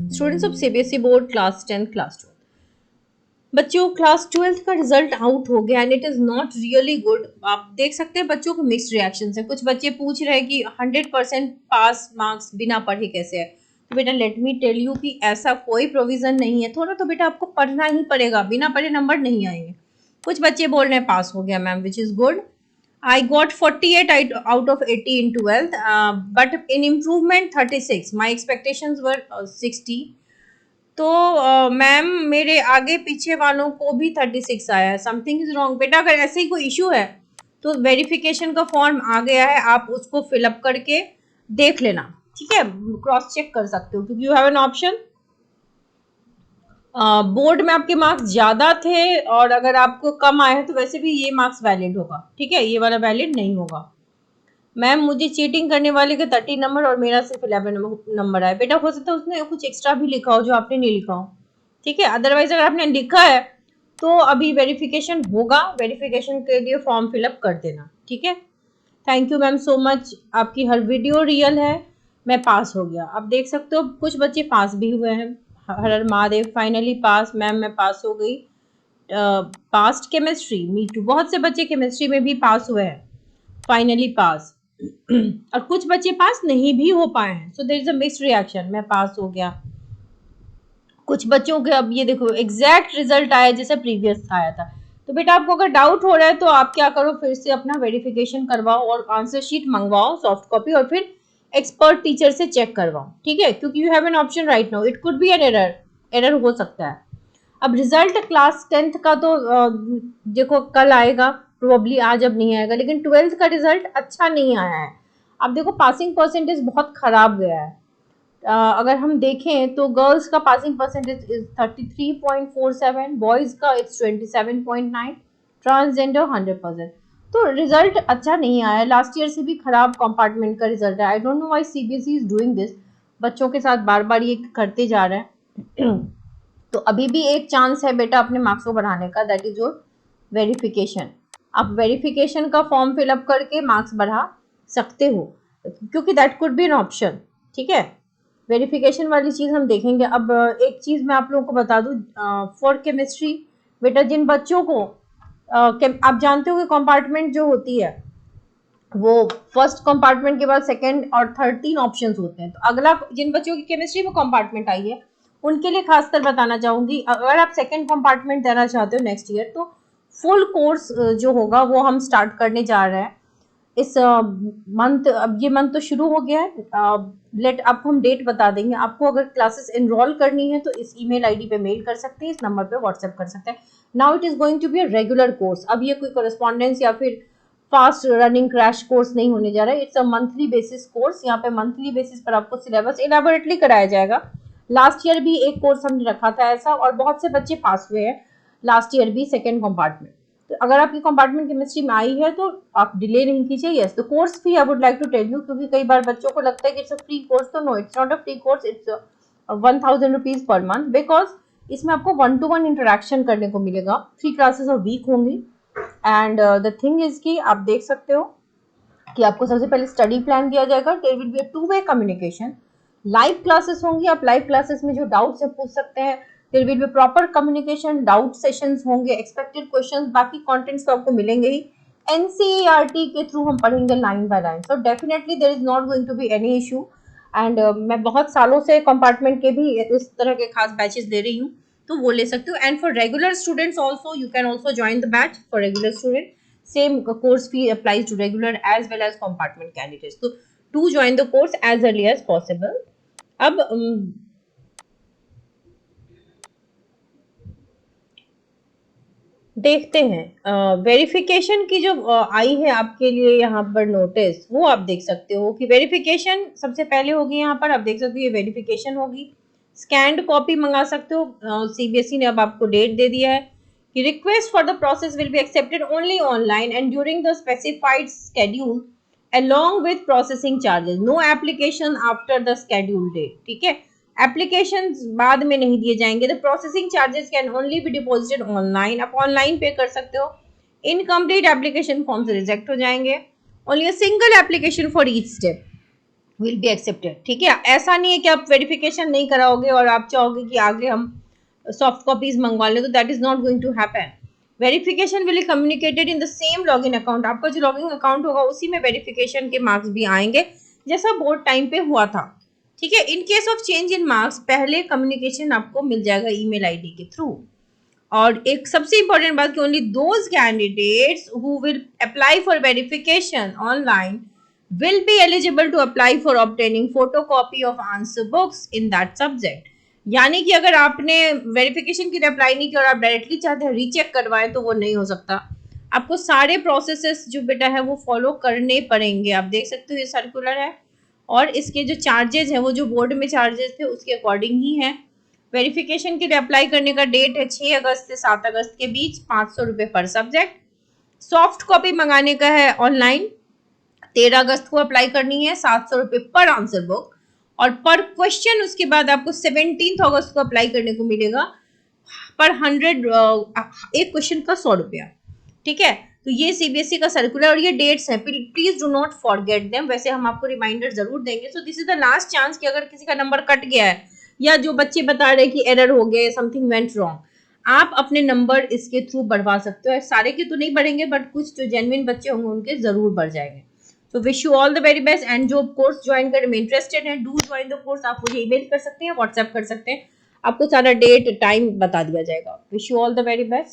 Students of CBSE board class 10 class 12, बच्चों class 12 का result out हो गया and it is not really good. आप देख सकते हैं बच्चों को मिक्स्ड रिएक्शंस है। कुछ बच्चे पूछ रहे हैं कि 100% पास मार्क्स बिना पढ़े कैसे है। तो बेटा लेट मी टेल यू कि ऐसा कोई प्रोविजन नहीं है। थोड़ा तो बेटा आपको पढ़ना ही पड़ेगा, बिना पढ़े नंबर नहीं आएंगे। कुछ बच्चे बोल रहे हैं पास हो गया ma'am, which is good. I got 48 out of 80 in 12th, but in improvement 36. My expectations were 60. तो मैम मेरे आगे पीछे वालों को भी 36 आया है। Something is wrong. बेटा अगर ऐसे ही कोई इशू है तो वेरिफिकेशन का फॉर्म आ गया है, आप उसको फिलअप करके देख लेना, ठीक है, क्रॉस चेक कर सकते हो क्योंकि you have an option. Board में आपके मार्क्स ज्यादा थे और अगर आपको कम आए हैं तो वैसे भी ये मार्क्स वैलिड होगा, ठीक है, ये वाला वैलिड नहीं होगा। मैम मुझे चीटिंग करने वाले के 30 नंबर और मेरा सिर्फ 11 नंबर आए। बेटा हो सकता है उसने कुछ एक्स्ट्रा भी लिखा हो जो आपने नहीं लिखा हो, ठीक है। अदरवाइज अगर आपने लिखा है तो अभी वेरिफिकेशन होगा, वेरिफिकेशन के लिए फॉर्म फिलअप कर देना, ठीक है। Thank you ma'am so much, आपकी हर वीडियो रियल है। मैं पास हो गया, आप देख सकते हो कुछ बच्चे पास भी हुए हैं। हर हर महादेव, फाइनली पास मैम, मैं पास हो गई। पास्ट केमिस्ट्री, मी टू, बहुत से बच्चे केमिस्ट्री में भी पास हुए हैं, फाइनली पास। और कुछ बच्चे पास नहीं भी हो पाए हैं, so there is a mixed reaction. मैं पास हो गया। कुछ बच्चों के अब ये देखो एग्जैक्ट रिजल्ट आया जैसे प्रीवियस आया था। तो बेटा आपको अगर डाउट हो रहा है तो आप क्या करो, फिर से अपना वेरिफिकेशन करवाओ और आंसर शीट मंगवाओ सॉफ्ट कॉपी और फिर एक्सपर्ट टीचर से चेक करवाओ, ठीक है, क्योंकि you have an option right now, it could be an error हो सकता है। अब रिजल्ट क्लास 10th का तो देखो कल आएगा, प्रोबेबली आज अब नहीं आएगा, लेकिन 12th का रिजल्ट अच्छा नहीं आया है। अब देखो पासिंग परसेंटेज बहुत खराब गया है। अगर हम देखें तो गर्ल्स का पासिंग परसेंटेज इज 33.47, बॉयज का इट्स 27.9, ट्रांसजेंडर 100%। तो रिजल्ट अच्छा नहीं आया है, लास्ट ईयर से भी खराब कंपार्टमेंट का रिजल्ट है। I don't know why CBSE is doing this, बच्चों के साथ बार बार ये करते जा रहे हैं। तो अभी भी एक चांस है बेटा अपने मार्क्स को बढ़ाने का, दैट इज योर वेरिफिकेशन। आप वेरिफिकेशन का फॉर्म फिलअप करके मार्क्स बढ़ा सकते हो क्योंकि that could be an option, ठीक है। वेरिफिकेशन वाली चीज हम देखेंगे। अब एक चीज मैं आप लोगों को बता दूं, फॉर केमिस्ट्री बेटा जिन बच्चों को आप जानते हो कि कंपार्टमेंट जो होती है वो फर्स्ट कंपार्टमेंट के बाद सेकंड और थर्ड 3 ऑप्शंस होते हैं। तो अगला जिन बच्चों की केमिस्ट्री में कंपार्टमेंट आई है उनके लिए खासकर बताना चाहूंगी, अगर आप सेकंड कंपार्टमेंट देना चाहते हो नेक्स्ट ईयर तो फुल कोर्स जो होगा वो हम स्टार्ट करने जा रहे हैं इस मंथ। अब ये मंथ तो शुरू हो गया है, लेट आपको हम डेट बता देंगे। आपको अगर क्लासेस एनरोल करनी है तो इस ईमेल आईडी पे मेल कर सकते हैं, इस नंबर पे व्हाट्सएप कर सकते हैं। Now it is going to be a regular course. अब ये कोई करस्पॉन्डेंस या फिर फास्ट रनिंग क्रैश कोर्स नहीं होने जा रहा है, it's a monthly basis course. यहाँ पे मंथली बेसिस पर आपको सिलेबस इलेबोरेटली कराया जाएगा। लास्ट ईयर भी एक कोर्स हमने रखा था ऐसा और बहुत से बच्चे पास हुए हैं लास्ट ईयर भी सेकेंड कंपार्टमेंट। तो अगर आपकी कंपार्टमेंट केमिस्ट्री में आई है तो आप डिले नहीं कीजिए। Yes the course fee I would like to tell you, क्योंकि कई बार बच्चों को लगता है कि इट्स अ फ्री कोर्स, तो no it's not a free course, it's 1000 rupees per month, because इसमें आपको 1-to-1 इंटरेक्शन करने को मिलेगा। 3 क्लासेस अ वीक होंगी एंड द थिंग इज कि आप देख सकते हो कि आपको सबसे पहले स्टडी प्लान दिया जाएगा। देयर विल बी अ 2-वे कम्युनिकेशन। लाइव क्लासेस होंगी, आप लाइव क्लासेस में जो डाउट्स है पूछ सकते हैं। There will be proper communication, doubt sessions होंगे, एक्सपेक्टेड क्वेश्चंस, बाकी कंटेंट्स तो आपको मिलेंगे ही। एनसीईआरटी के थ्रू हम पढ़ेंगे line by line, so definitely there is not going to be any issue. And मैं बहुत सालों से कंपार्टमेंट के भी इस तरह के खास बैचेस ले रही हूँ, तो वो ले सकते हो। And for regular students also you can also join the batch for regular student. Same course fee applies to regular as well as compartment candidates. So to join the course as early as possible. अब देखते हैं verification की जो आई है आपके लिए यहाँ पर नोटिस, वो आप देख सकते हो कि वेरिफिकेशन सबसे पहले होगी। यहाँ पर आप देख सकते हो ये वेरिफिकेशन होगी। स्कैंड कॉपी मंगा सकते हो। सीबीएसई ने अब आपको डेट दे दिया है कि request for the process will be accepted only online and during the specified schedule along with processing charges, no application after the scheduled date, ठीक है। एप्लीकेशन बाद में नहीं दिए जाएंगे। The processing charges can only be deposited online, आप online पे कर सकते हो। इनकम्प्लीट एप्लीकेशन फॉर्म से रिजेक्ट हो जाएंगे। Only a single application for each step, will be accepted. ठीक है, ऐसा नहीं है कि आप वेरिफिकेशन नहीं कराओगे और आप चाहोगे कि आगे हम सॉफ्ट कॉपीज मंगवा लें, तो that is not going to happen. Verification will communicated in the same login account. आपका जो लॉगिन अकाउंट होगा उसी में वेरिफिकेशन के मार्क्स भी आएंगे, जैसा बोर्ड टाइम पे हुआ था। ठीक है, in case of change in marks पहले कम्युनिकेशन आपको मिल जाएगा ईमेल आईडी के थ्रू। और एक सबसे इंपॉर्टेंट बात कि only those candidates who will apply for verification online will be eligible to apply for obtaining photocopy of answer books in that subject। यानी कि अगर आपने वेरिफिकेशन के लिए अप्लाई नहीं किया और आप डायरेक्टली चाहते हैं रीचेक करवाएं, तो वो नहीं हो सकता। आपको सारे प्रोसेसेस जो बेटा है वो फॉलो करने पड़ेंगे। आप देख सकते हो ये सर्कुलर है, और इसके जो चार्जेस हैं वो जो बोर्ड में चार्जेस थे उसके अकॉर्डिंग ही है। वेरिफिकेशन के लिए अप्लाई करने का डेट है 6 अगस्त से 7 अगस्त के बीच, 500 रुपये पर सब्जेक्ट। सॉफ्ट कॉपी मंगाने का है ऑनलाइन, 13 अगस्त को अप्लाई करनी है, 700 रुपये पर आंसर बुक, और पर क्वेश्चन उसके बाद आपको 17 अगस्त को अप्लाई करने को मिलेगा पर 100 एक क्वेश्चन का 100 रुपया। ठीक है, तो ये सीबीएसई का सर्कुलर और ये डेट्स हैं, please do not forget them. वैसे हम आपको रिमाइंडर जरूर देंगे। So this is the last chance कि अगर किसी का नंबर कट गया है या जो बच्चे बता रहे हैं कि एरर हो गए, समथिंग वेंट रॉन्ग, आप अपने नंबर इसके थ्रू बढ़वा सकते हो। सारे के तो नहीं बढ़ेंगे, बट कुछ जो जेन्युइन बच्चे होंगे उनके जरूर बढ़ जाएंगे। तो wish you all the very best. And जो कोर्स ज्वाइन करने में इंटरेस्टेड है, डू ज्वाइन द कोर्स। आप मुझे ईमेल कर सकते हैं, व्हाट्सएप कर सकते हैं, आपको सारा डेट टाइम बता दिया जाएगा। Wish you all the very best.